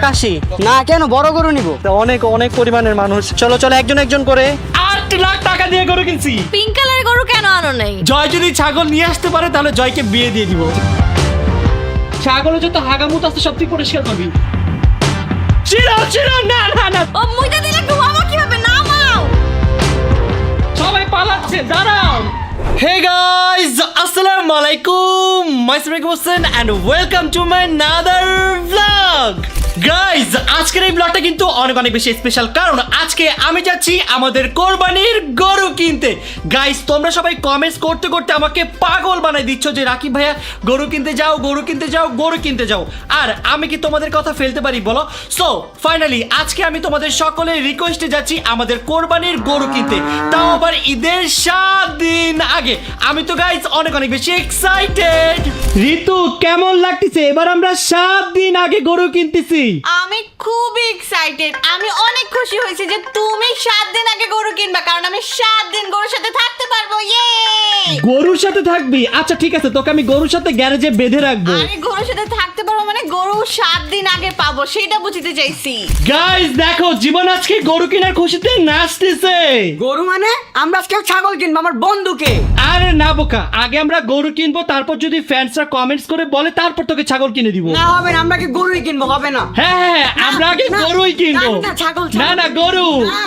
খাসি না কেন বড় গরু নিব অনেক অনেক পরিমাণের মানুষ, চলো চলো একজন একজন করে। 8 লাখ টাকা দিয়ে গরু কিনছি। পিঙ্ক কালারের গরু কেন আনো নাই? জয় যদি ছাগল নিয়ে আসতে পারে তাহলে জয়কে বিয়ে দিয়ে দিব। ছাগলের যত হাগামুত আছে সব তুই পরিষ্কার করবি। চিরো না না না, ও মুইটা দিলে ঘুমাবো কিভাবে? নামাও। সবাই পালাচ্ছে, দাঁড়াও। হে গাইস, আসসালামু আলাইকুম, myself Hossain and welcome to my another blog. Guys, আজকের এই ব্লগটা কিন্তু অনেক অনেক বেশি স্পেশাল, কারণ আজকে আমি যাচ্ছি আমাদের কোরবানির গরু কিনতে। গাইস, তোমরা সবাই কমেন্টস করতে করতে আমাকে পাগল বানাই দিচ্ছ যে রাকিব ভাইয়া গরু কিনতে যাও, গরু কিনতে যাও, গরু কিনতে যাও। আর আমি কি তোমাদের কথা ফেলতে পারি বলো? সো ফাইনালি আজকে আমি তোমাদের সকলের রিকোয়েস্টে যাচ্ছি আমাদের কোরবানির গরু কিনতে, তাও আবার ঈদের 7 দিন আগে। আমি তো গাইস অনেক অনেক বেশি এক্সাইটেড। ঋতু, কেমন লাগতেছে? এবার আমরা 7 দিন আগে গরু কিনতেছি। আমি খুব এক্সাইটেড। আমি অনেক খুশি হয়েছি যে তুমি 7 দিন আগে গরু কিনবা, কারণ আমি 7 দিন গরুর সাথে থাকতে পারবো। ইয়ে, গরুর সাথে থাকবি? আচ্ছা ঠিক আছে, তোকে আমি গরুর সাথে গ্যারেজে বেঁধে রাখবো। আমি গরুর সাথে থাকতে পারবো মানে গরু 7 দিন আগে পাবো, সেটা বুঝতে চাইছি। গাইস দেখো, জীবন আজকে গরু কেনার খুশিতে নাচতেছে। গরু মানে আমরা আজকে ছাগল কিনবো আমার বন্ধুকে। আরে না বোকা, আগে আমরা গরু কিনবো, তারপর যদি ফ্যান্সরা কমেন্টস করে বলে তারপর তোকে ছাগল কিনে দিব। না হবে না, আমরা কি গরুই কিনবো? হবে না। হ্যাঁ, আমরা আগে না, গরুই কিনবো। না, ছাগল, না না, গরু। না।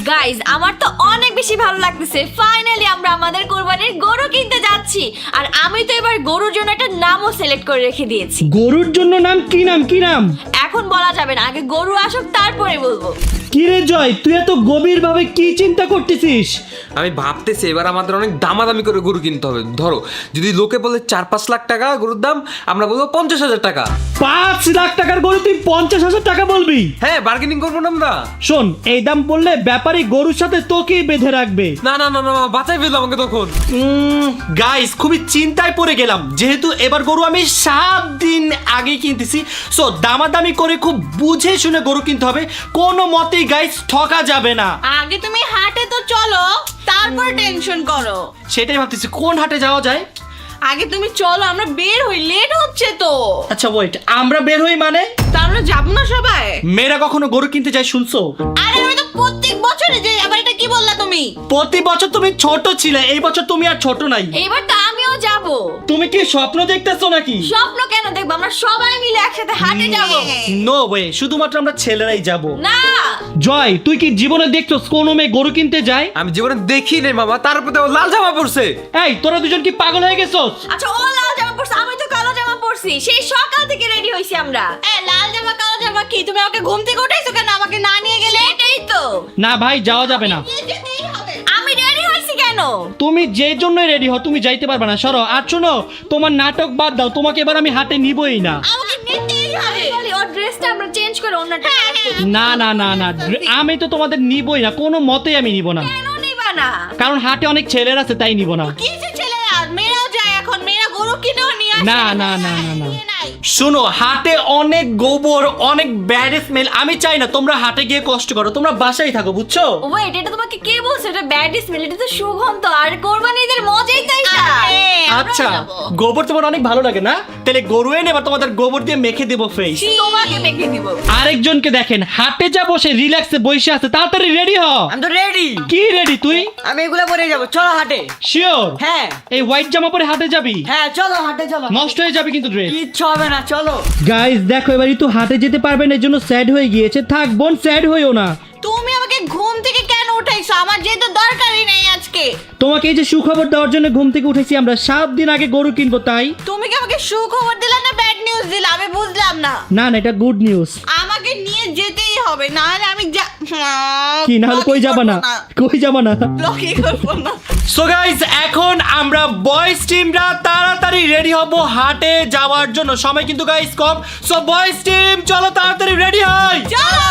গাইজ, আমার তো অনেক বেশি ভালো লাগতেছে। ফাইনালি আমরা আমাদের কোরবানির গরু কিনতে যাচ্ছি। আর আমি তো এবার গরুর জন্য একটা নামও সিলেক্ট করে রেখে দিয়েছি। গরুর জন্য নাম কি? নাম কি? নাম এখন বলা যাবে না, আগে গরু আসুক তারপরে বলবো। কি রে জয়, তুই এত গভীর ভাবে কি চিন্তা করতেছিস? আমি ভাবতেছি এবার আমাদের অনেক দামাদামি করে গরু কিনতে হবে। ধরো যদি লোকে বলে 4-5 লাখ টাকা গরুর দাম, আমরা বলবো 50,000 টাকা। 5 লাখ টাকার গরু তুই 50,000 টাকা বলবি? হ্যাঁ, বার্গেনিং করবো না আমরা। শোন, এই দাম বললে ব্যাপারী গরুর সাথে তোকেই বেঁধে রাখবে। না না না না, বাঁচাই ফেললো আমাকে তখন। গাইস, খুবই চিন্তায় পড়ে গেলাম, যেহেতু এবার গরু আমি 7 দিন আগে কিনতেছি। সো দামাদামি করে খুব বুঝে শুনে গরু কিনতে হবে, কোনো মতেই গাইস ঠকা যাবে না। আগে তুমি হাটে তো চলো, তারপর টেনশন করো। সেটাই ভাবতেছি, কোন হাটে যাওয়া যায়। আগে তুমি চলো, আমরা বের হই, লেট হচ্ছে তো। আচ্ছা ওয়েট, আমরা বের হই মানে? তা আমরা যাবো না সবাই? মেয়েরা কখনো গরু কিনতে যায় শুনছো? আরে আমি তো প্রত্যেক বছরে যাই, আবার এটা কি বললা তুমি? প্রতি বছর তুমি ছোট ছিলে, এই বছর তুমি আর ছোট নাই। এইবার তো আমিও যাব। তুমি কি স্বপ্ন দেখতেছো নাকি? স্বপ্ন কেন দেখবো, আমরা সবাই মিলে একসাথে হাটে যাব। নো ওয়ে, শুধুমাত্র আমরা ছেলেরাই যাব। না, জয়, তুই কি জীবনে দেখছো কোনো মেয়ে গরু কিনতে যায়? আমি জীবনে দেখি নাই মামা, তার উপরে ও লাল জামা পরছে। এই তোরা দুজন কি পাগল হয়ে গেছো? আচ্ছা ও লাল জামা পরছে, আমি তো কালো জামা পরছি। সেই সকাল থেকে রেডি হইছি আমরা। লাল জামা কালো জামা কি? তুমি আমাকে ঘুম থেকে উঠাইছো কেন? আমাকে না নিয়ে গেলে? এটাই তো। না ভাই, যাওয়া যাবে না। নিয়ে যেতেই হবে। আমি রেডি হইছি কেন? তুমি যে জন্যই রেডি হও, তুমি যাইতে পারবে না, সরো। আর শোনো, তোমার নাটক বাদ দাও, তোমাকে এবার আমি হাটে নিবই না। আমাকে নিতেই হবে। বলি ওর ড্রেসটা আমরা চেঞ্জ করে অন্যটা না না না না, আমি তো তোমাদের নিবই না, কোনো মতেই আমি নিব না। কেন নিবা না? কারণ হাটে অনেক ছেলেরা আছে, তাই নিব না। কিছু ছেলেরা, মেয়েরাও যায় এখন, মেয়েরা গরু কিনেও নিয়ে আসে। না না না না না, নিয়ে নাই। শোনো, হাটে অনেক গোবর, অনেক ব্যাড স্মেল। আমি চাই না তোমরা হাটে গিয়ে কষ্ট করো, তোমরা বাসায় থাকো, বুঝছো? ওয়েট, এটা তোমাকে কে বলছে এটা ব্যাড স্মেল? এটা তো সুগন্ধ, আর কোরবানিদের মজাই তাই। আচ্ছা, গোবর তোমার অনেক ভালো লাগে না? তাহলে গরু এনে এবার তোমাদের গোবর দিয়ে মেখে দেবো ফেস। তোমাকে মেখে দিব। আরেকজনকে দেখেন হাটে যা বসে রিল্যাক্সে বসে আছে, তাড়াতাড়ি রেডি হ। আমি তো রেডি। কি রেডি তুই? আমি এগুলো পরে যাবো, চলো হাটে। শিওর? হ্যাঁ এই হোয়াইট জামা পরে হাটে যাবি? হ্যাঁ, চলো হাটে চলো। নষ্ট হয়ে যাবে কিন্তু ড্রেস। কিচ্ছু হবে না, চলো। গাইস দেখো, এবারই তো হাটে যেতে পারবে না, এর জন্য স্যাড হয়ে গিয়েছে। থাক বোন, স্যাড হইও না। তুমি আমাকে ঘুম থেকে কেন উঠাইছো? আমার যেহেতু দরকারই নেই আজকে। তোমাকে এই যে সুখবর দেওয়ার জন্য ঘুম থেকে উঠেছি আমরা, 7 দিন আগে গরু কিনবো তাই। তুমি কি আমাকে সুখবর দিলা না ব্যাড নিউজ দিলা? আমি বুঝলাম না। না না, এটা গুড নিউজ। আমাকে নিয়ে যেতেই হবে, না হলে আমি কি না হলে কই যাবা না? কই যাবা না? ব্লগই করবো না। সো গাইস, এখন আমরা বয়েজ টিমরা তাড়াতাড়ি রেডি হব হাটে যাওয়ার জন্য। সময় কিন্তু গাইস কম। সো বয়েজ টিম চলো তাড়াতাড়ি রেডি হই। চলো।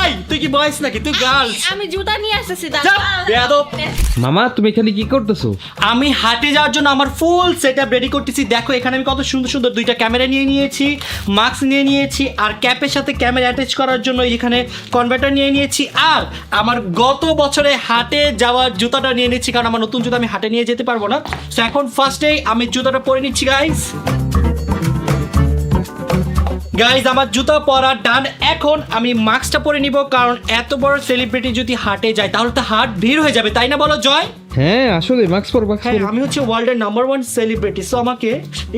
এই তুই কি বয়েজ নাকি? তুই গার্লস। আমি জুতা নিয়ে আসতেছি। যা, বেয়াদব। মামা তুমি এখানে কি করতেছো? আমি হাটে যাওয়ার জন্য আমার ফুল সেটআপ রেডি করতেছি। দেখো এখানে আমি কত সুন্দর সুন্দর দুইটা ক্যামেরা নিয়ে নিয়েছি, মাস্ক নিয়ে নিয়েছি, আর ক্যাপের সাথে ক্যামেরা অ্যাটাচ করার জন্য এখানে কনভার্টার নিয়ে নিয়েছি, আর আমার গত বছরে হাটে যাওয়ার জুতাটা নিয়ে নিচ্ছি, কারণ আমার নতুন জুতা আমি হাটে নিয়ে যেতে পারবো না। সো এখন ফার্স্টেই আমি জুতাটা পরে নিচ্ছি গাইস। গাইজ আমার জুতা পরা ডান। এখন আমি মাস্কটা পরে নিব, কারণ এত বড় সেলিব্রিটি যদি হাটে যায় তাহলে তো হাট ভিড় হয়ে যাবে, তাই না বলো জয়? হ্যাঁ আসলে মাস্ক পর হ্যাঁ, আমি হচ্ছে ওয়ার্ল্ডের নাম্বার 1 সেলিব্রিটি, সো আমাকে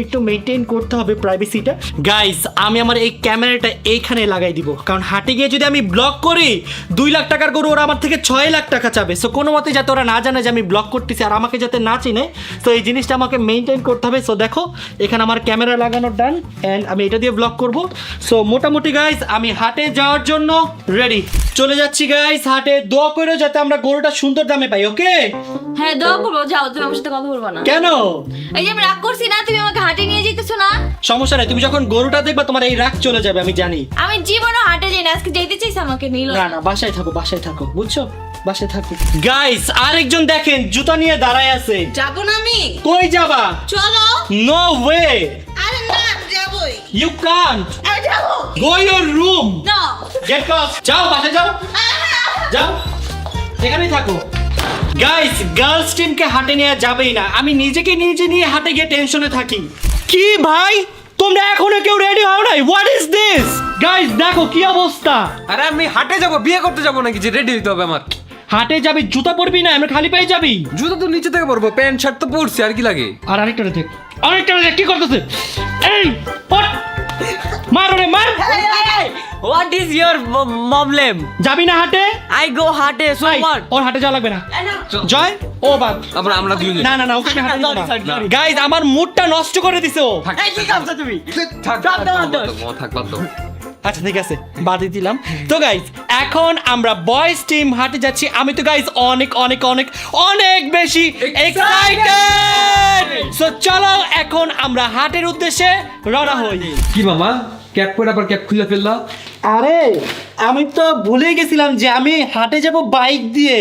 একটু মেনটেন করতে হবে প্রাইভেসিটা। গাইস আমি আমার এই ক্যামেরাটা এইখানে লাগাই দিব, কারণ হাটে গিয়ে যদি আমি ব্লগ করি 2 লাখ টাকার গরু ওরা আমার থেকে 6 লাখ টাকা চাবে। সো কোনো মতে যাতে ওরা না জানে যে আমি ব্লগ করতেছি আর আমাকে যাতে না চিনে, তো এই জিনিসটা আমাকে মেনটেন করতে হবে। সো দেখো এখানে আমার ক্যামেরা লাগানো ডান, অ্যান্ড আমি এটা দিয়ে ব্লগ করব। সো মোটামুটি গাইস আমি হাটে যাওয়ার জন্য রেডি। চলে যাচ্ছি গাইস হাটে, দোয়া করে যাতে আমরা গরুটা সুন্দর দামে পাই। ওকে? হ্যাঁ দোয়া করবো, যাও তুমি আমার সাথে কথা বলবো না। কেন? এই যে আমি রাগ করছি না, তুমি আমাকে হাটে নিয়ে যেতেছো না। সমস্যা নাই, তুমি যখন গরুটা দেখবা তোমার এই রাগ চলে যাবে, আমি জানি। আমি জীবনও হাটে যাই না, আজকে যেতে চাইছি আমাকে নিল না না, বাসায় থাকো, বাসায় থাকো, বুঝছো? বাসায় থাকো। গাইস আরেকজন দেখেন জুতা নিয়ে দাঁড়ায় আছে। যাবো না আমি? কই যাবা? চলো। নো ওয়ে, আরে না, যাবোই। ইউ কান্ট আরে যাবো। গো ইওর রুম, না। Get lost. যাও বাসায় যাও, যাও, এখানেই থাকো। গাইস গার্লস টিমকে হাটে নিয়ে যাবেই না, আমি নিজেকে নিজে নিয়ে হাটে গিয়ে টেনশনে থাকি। কি ভাই তোমরা এখনো কেউ রেডি হও নাই? What is this? গাইস দেখো কি অবস্থা। আরে আমি হাটে যাব, বিয়ে করতে যাব নাকি যে রেডি হইতে হবে আমার? হাটে যাবি জুতা পরবি না, আমরা খালি পায়ে যাবি? জুতো তো নিচে থেকে পরবো, প্যান্ট শার্ট তো পরছি, আর কি লাগে? আর আরেকটা দেখ, আরেকটা দেখ কি করতেছে। এই পট, মার রে মার। What is your problem? যাবি না হাটে? আই গো হাটে, সো এই, হোয়াট? ওর হাটে যাওয়া লাগবে না। জয় ও বাদ। আমরা দুজন। না না না, ওকে হাটে Sorry, sorry, sorry. গাইস আমার মুডটা নষ্ট করে দিছো। এই কি করছো তুমি? থাক বাদ দাও, বাদ দাও। থাক বাদ দাও। আচ্ছা ঠিক আছে, বাদই দিলাম। তো গাইস এখন আমরা বয়েজ টিম হাটে যাচ্ছি। আমি তো গাইস অনেক অনেক অনেক অনেক বেশি এক্সাইটেড। সো চলো এখন আমরা হাটের উদ্দেশ্যে রওনা হই। কি মামা, ক্যাপ পরে আবার ক্যাপ খুলে ফেললা? আরে আমি তো ভুলে গেছিলাম যে আমি হাটে যাব বাইক দিয়ে,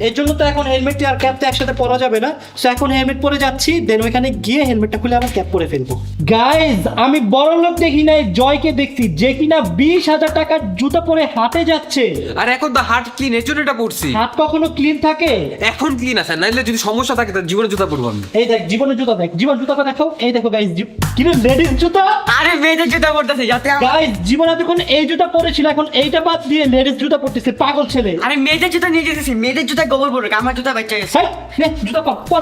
এর জন্য তো এখন হেলমেট আর ক্যাপ তো একসাথে পরা যাবে না। সো এখন হেলমেট পরে যাচ্ছি, দেন ওইখানে গিয়ে হেলমেটটা খুলে আবার ক্যাপ পরে ফেলবো। গাইজ আমি বড় লোক দেখি নাই, জয়কে দেখছি যে কিনা 20,000 টাকার জুতা পরে হাটে যাচ্ছে। আর এখন তো হাট ক্লিন, এর জন্য এটা পরছি। হাত কখনো ক্লিন থাকে? এখন ক্লিন আছে, নাইলে যদি সমস্যা থাকে তার জীবনে জুতা পরবো আমি। এই দেখ জীবনের জুতা, দেখ জীবন জুতাটা দেখাও। এই দেখো গাইজ, কিরে লেডিস জুতা। আরে মেয়েদের জুতা পরতেছে যাতে গাইজ জীবন এতক্ষণ এই জুতা পরেছিল, এখন এইটা বাদ দিয়ে লেডিস জুতা পরতেছে, পাগল ছেলে। আরে মেয়েদের জুতা নিয়ে যেতেছি, মেয়েদের জুতা গোবর পড়ুক, আমার জুতা বাচ্চা গেছে। হেই, নে, জুতা পর, পর।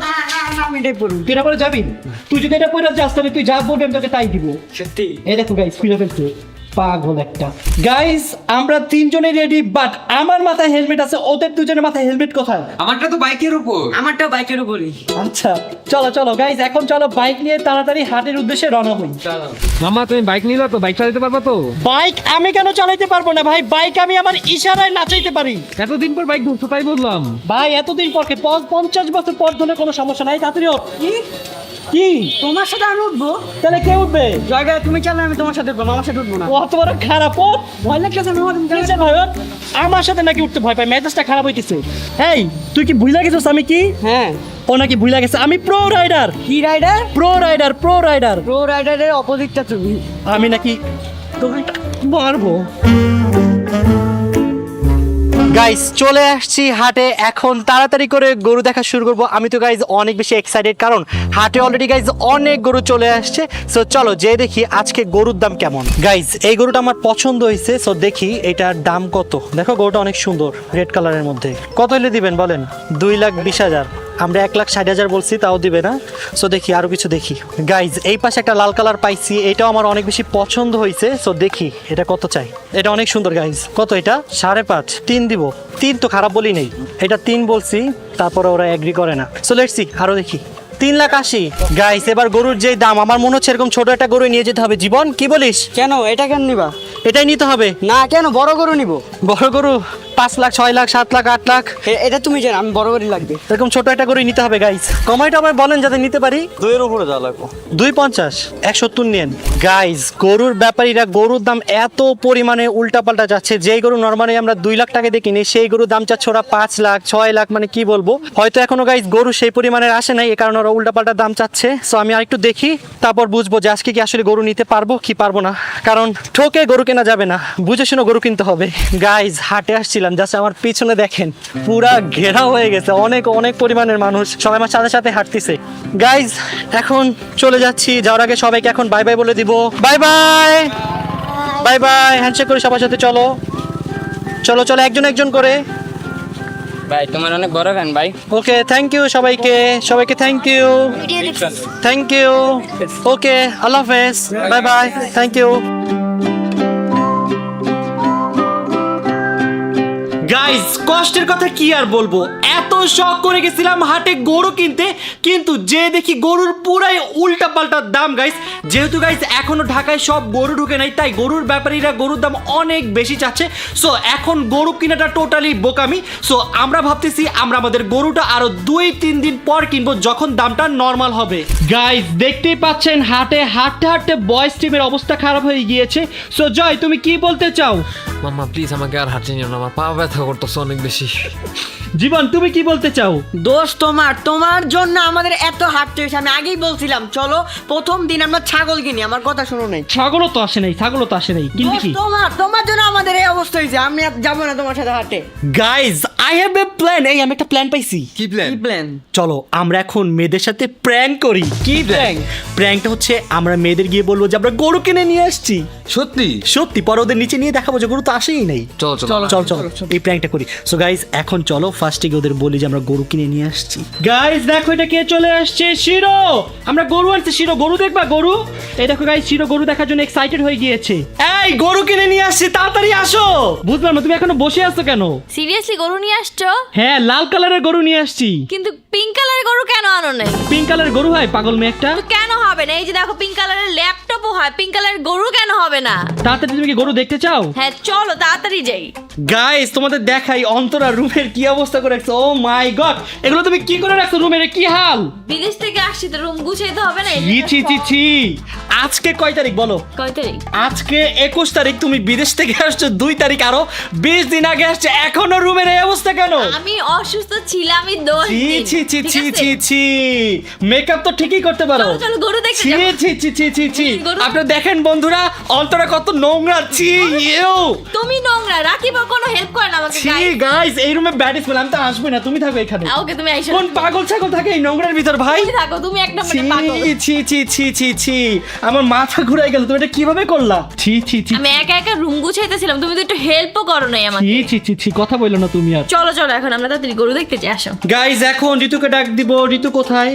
আমি এটাই পড়ুক। তুই এটা পরে যাবি? তুই যদি এটা পরে যাস তাহলে তুই যা বলবি আমি তোকে তাই দিব। সত্যি? এই দেখো গাইস খুলে ফেলছে, পাগল একটা। গাইস আমরা তিনজনে রেডি, বাট আমার মাথায় হেলমেট আছে, ওদের দুজনের মাথায় হেলমেট কোথায়? আমারটা তো বাইকের উপর। আমারটাও বাইকের উপরই। আচ্ছা চলো চলো গাইস, এখন চলো বাইক নিয়ে তাড়াতাড়ি হাটের উদ্দেশ্যে রওনা হই। মামা তুমি বাইক নিলা তো, বাইক চালাতে পারবা তো? বাইক আমি কেন চালাতে পারবো না ভাই? বাইক আমি আমার ইশারায় নাচাইতে পারি। এতদিন পর বাইক ধরছো তাই বললাম। ভাই এতদিন পর 50 বছর পর ধরে কোনো সমস্যা নাই, তাড়াতাড়ি ওঠ। কি তোমার সাথে আমি উঠবো? তাহলে কে উঠবে? জায়গা তুমি চালালে আমি তোমার সাথে উঠবো, আমার সাথে উঠবো না। ও তো বড় খারাপ। ও ভয় লাগতেছে না আমার? কিসে ভয় ওর? আমার সাথে নাকি উঠতে ভয় পাই, মেজাজটা খারাপ হইতেছে। এই তুই কি ভুলে গেছিস আমি কি? হ্যাঁ। ও নাকি ভুলে গেছে আমি প্রো রাইডার। কি rider? Pro rider, pro rider. Pro রাইডারের অপোজিটটা তুমি। আমি নাকি তোকে মারবো। গাইস চলে আসছি হাটে, এখন তাড়াতাড়ি করে গরু দেখা শুরু করবো। আমি তো গাইজ অনেক বেশি এক্সাইটেড, কারণ হাটে অলরেডি গাইজ অনেক গরু চলে আসছে। সো চলো যে দেখি আজকে গরুর দাম কেমন। গাইজ এই গরুটা আমার পছন্দ হয়েছে, সো দেখি এটার দাম কত। দেখো গরুটা অনেক সুন্দর, রেড কালারের মধ্যে। কত হলে দিবেন বলেন? 2,20,000। আমরা 1,60,000 বলছি, তাও দিবে না। সো দেখি আরো কিছু দেখি। গাইজ এই পাশে একটা লাল কালার পাইছি, এটাও আমার অনেক বেশি পছন্দ হয়েছে। সো দেখি এটা কত চাই। এটা অনেক সুন্দর গাইজ। কত এটা? 5.5। 3 দিব। 3 তো খারাপ বলি নেই, এটা 3 বলছি, তারপরে ওরা এগ্রি করে না। সো লেটস সি, আরো দেখি। 3,80,000। গাইস এবার গরুর যে দাম, আমার মনে হচ্ছে এরকম ছোট একটা গরু নিয়ে যেতে হবে। জীবন কি বলিস? কেন এটা কেন নিবা? এটাই নিতে হবে। না কেন, বড় গরু নিব। বড় গরু 5 লাখ, 6 লাখ, 7 লাখ, 8 লাখ। এটা তুমি জানো, আমি বড় গরু লাগবে। এরকম ছোট একটা গরু নিতে হবে গাইস। কমাইটা আমায় বলেন যাতে নিতে পারি। 2 এর উপরে যা লাগবে। 250, 170 নেন। গাইস গরুর ব্যাপারীরা গরুর দাম এত পরিমাণে উল্টাপাল্টা যাচ্ছে, যেই গরু নর্মালি আমরা 2 লাখ টাকা দিয়ে কিনি সেই গরুর দাম চাচ্ছে ওরা 5 লাখ, 6 লাখ। মানে কি বলবো, হয়তো এখনো গাইস গরু সেই পরিমাণের আসে নাই, এই কারণে ওরা উল্টাপাল্টা দাম চাচ্ছে। সো আমি আরেকটু দেখি, তারপর বুঝবো যে আজকে কি আসলে গরু নিতে পারবো কি পারবো না, কারণ ঠকে গরু কেনা যাবে না, বুঝে শুনে গরু কিনতে হবে। গাইস হাটে আসছিলাম, জাস্ট আমার পিছনে দেখেন পুরা ঘেরাও হয়ে গেছে, অনেক অনেক পরিমাণের মানুষ, সবাই আমার সাথে সাথে হাঁটতেছে। গাইস এখন চলে যাচ্ছি, যাওয়ার আগে সবাইকে এখন বাই বাই বলে দিব। Bye bye. Bye bye, handshake করে সবার সাথে চলো চলো চলো, একজন একজন করে। ভাই তোমার অনেক বড় ফ্যান ভাই। ওকে, থ্যাংক ইউ সবাইকে, সবাইকে thank you, thank you. Okay, আল্লাহ হাফেজ, bye bye, thank you. Guys, কষ্টের কথা কি আর বলবো, এত শখ করে গেছিলাম হাটে গরু কিনতে, কিন্তু যে দেখি গরুর পুরাই উল্টা পাল্টা দাম। গাইস, যেহেতু গাইস এখনো ঢাকায় সব গরু ঢুকে নাই, তাই গরুর ব্যাপারীরা গরুর দাম অনেক বেশি চাচ্ছে। সো এখন গরু কিনাটা টোটালি বোকামি। সো আমরা ভাবতেছি আমরা আমাদের গরুটা আরো 2-3 দিন পর কিনবো, যখন দামটা নর্মাল হবে। গাইস, দেখতেই পাচ্ছেন হাটে হাঁটতে হাঁটতে বয়েজ টিমের অবস্থা খারাপ হয়ে গিয়েছে। সো জয়, তুমি কি বলতে চাও? মাম্মা প্লিজ আমাকে আর হাঁটতে নিও না, আমার পা ব্যথা করতেছে অনেক বেশি। জীবন, তুমি কি বলতে চাও? দোষ তোমার জন্য আমাদের এত হাঁটতে হয়েছে। আমি আগেই বলছিলাম চলো প্রথম দিন আমরা ছাগল কিনি, আমার কথা শোনো নাই। ছাগলও তো আসে নাই, ছাগলও তো আসে নাই, কিন্তু দোষ কি? তোমার জন্য আমাদের এই অবস্থা হয়েছে। আমি আর যাবো না তোমার সাথে হাঁটে। Guys, I have a plan. এই আমি একটা প্ল্যান পাইছি। কি প্ল্যান? কি প্ল্যান? চলো আমরা এখন মেয়েদের সাথে প্র্যাঙ্ক করি। কি প্র্যাঙ্ক? প্র্যাঙ্কটা হচ্ছে আমরা মেয়েদের গিয়ে বলবো যে আমরা গরু কিনে নিয়ে আসছি। সত্যি? সত্যি, পরে ওদের নিচে নিয়ে দেখাবো যে গরু তো আসেই নাই। চলো চলো চল চল, এই প্র্যাঙ্কটা করি। সো গাইজ, এখন চলো ফার্স্টে গিয়ে ওদের বলি যে আমরা গরু কিনে নিয়ে আসছি। গাইজ দেখো, এটা কে চলে আসছে? শিরো, আমরা গরু আনছি। শিরো, গরু দেখবা? গরু, এই দেখো গাইজ, শিরো গরু দেখার জন্য এক্সাইটেড হয়ে গিয়েছে। এই গরু কিনে নিয়ে আসছি, তাড়াতাড়ি আসো। বুঝলাম না তুমি এখনো বসে আছো কেন? সিরিয়াসলি গরু নিয়ে আসছো? হ্যাঁ, লাল কালারের গরু নিয়ে আসছি। কিন্তু পিঙ্ক কালারের গরু কেন আনো নাই? পিঙ্ক কালারের গরু হয় পাগল মেয়ে একটা? তো কেন হবে না? এই যে দেখো, পিঙ্ক কালারের ল্যাপটপও হয়, পিঙ্ক কালারের গরু কেন হবে না? তাড়াতাড়ি, তুমি কি গরু দেখতে চাও? হ্যাঁ চলো তাড়াতাড়ি যাই। গাইস, তোমাদের দেখাই অন্তরা রুমের কি অবস্থা করে রাখছো। ও মাই গড, এগুলো তুমি কি করে রাখছো? রুমের কি হাল? বিদেশ থেকে আসছি তো রুম গুছাইতে হবে না? ছি ছি ছি ছি। আজকে কয় তারিখ বলো? কয় তারিখ? আজকে 21 তারিখ। তুমি বিদেশ থেকে আসছো 2 তারিখ, আরো 20 দিন আগে আসছে, এখনো রুমের এই অবস্থা কেন? আমি অসুস্থ ছিলামই 10 ছি দিন। ছি ছি ঠিক ছি আছে? ছি ছি। মেকআপ তো ঠিকই করতে পারো। চলো চলো গরু দেখতে ছি যাবো। ছি ছি ছি ছি ছি। গরু- আপনারা দেখেন বন্ধুরা, অন্তরা কত নোংরা। ছি ইউ। তুমি নোংরা, রাকিব কোনো হেল্প করে না আমাকে। ছি গাইস, এই রুমে ব্যাড স্মেল। আমি তো আসবো না, তুমি থাকো এখানে। ওকে তুমি আইসো। কোন পাগল ছাগল থাকে এই নোংরার ভিতর ভাই? তুমি থাকো, তুমি এক ছি নম্বরে পাগল। ছি ছি ছি ছি ছি। আমার মাথা ঘুরাই গেল, তুমি এটা কিভাবে করলা? ছি ছি ছি আমি একা একা রুম গুছাইতেছিলাম, তুমি তো একটু হেল্পও করো নাই আমাকে। ছি ছি ছি ছি। কথা বললো না তুমি আর। চলো চলো এখন আমরা তাড়াতাড়ি গরু দেখতে যাই, আসো। গাইস, এখন ঋতুকে ডাক দিব। ঋতু কোথায়?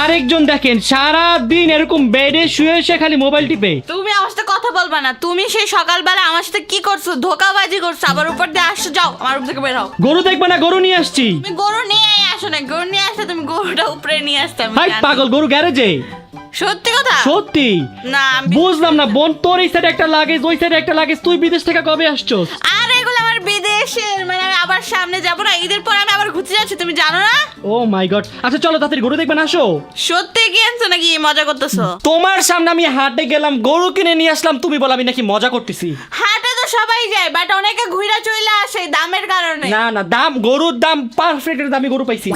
আরেকজন দেখেন সারা দিন এরকম বেডে শুয়ে শুয়ে খালি মোবাইল টিপে। তুমি আমার সাথে কথা বলবা না। তুমি সেই সকালবেলা আমার সাথে কি করছো? ধোকাবাজি করছো, আবার উপর দিয়ে আসছো। যাও আমার রুম থেকে বের হও। গরু দেখবে না? গরু নিয়ে আসছি। তুমি গরু নিয়ে আসো না, গরু নিয়ে আসলে তুমি গরুটা উপরে নিয়ে আসতে। আমি হাই জানি। পাগল, গরু গ্যারেজে। সত্যি কথা? সত্যি। না আমি বুঝলাম না বোন, তোর এই সাইডে একটা লাগেজ, ওই সাইডে একটা লাগেজ। তুই বিদেশ থেকে কবে আসছো? আর এগুলো আমার বিদেশের, মানে আমি আবার সামনে যাবো না, ঈদের পর আমি আবার ঘুরতে যাচ্ছি, তুমি জানো না? ও মাই গড। আচ্ছা চলো তাড়াতাড়ি গরু দেখবে না, আসো। সত্যি কি আনছো নাকি মজা করতেছো? তোমার সামনে আমি হাটে গেলাম, গরু কিনে নিয়ে আসলাম, তুমি বল আমি নাকি মজা করতেছি? হাটে তো সবাই যায়, বাট অনেকে ঘুরে চলে আসে দামের কারণে। না না, দাম, গরুর দাম পারফেক্ট দামি গরু পাইছি।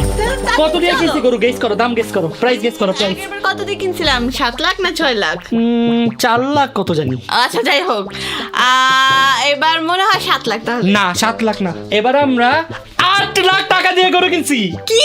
কত দিয়ে কিনছি গরু? গেস করো, দাম গেস করো, প্রাইস গেস করো, প্রাইস। এবার কত দিয়ে কিনছিলাম? 7 লাখ না 6 লাখ? 4 লাখ কত জানি। আচ্ছা যাই হোক, এবার মনে হয় 7 লাখ তাহলে। না 7 লাখ না, এবার আমরা 8 লাখ টাকা দিয়ে গরু কিনছি। কি?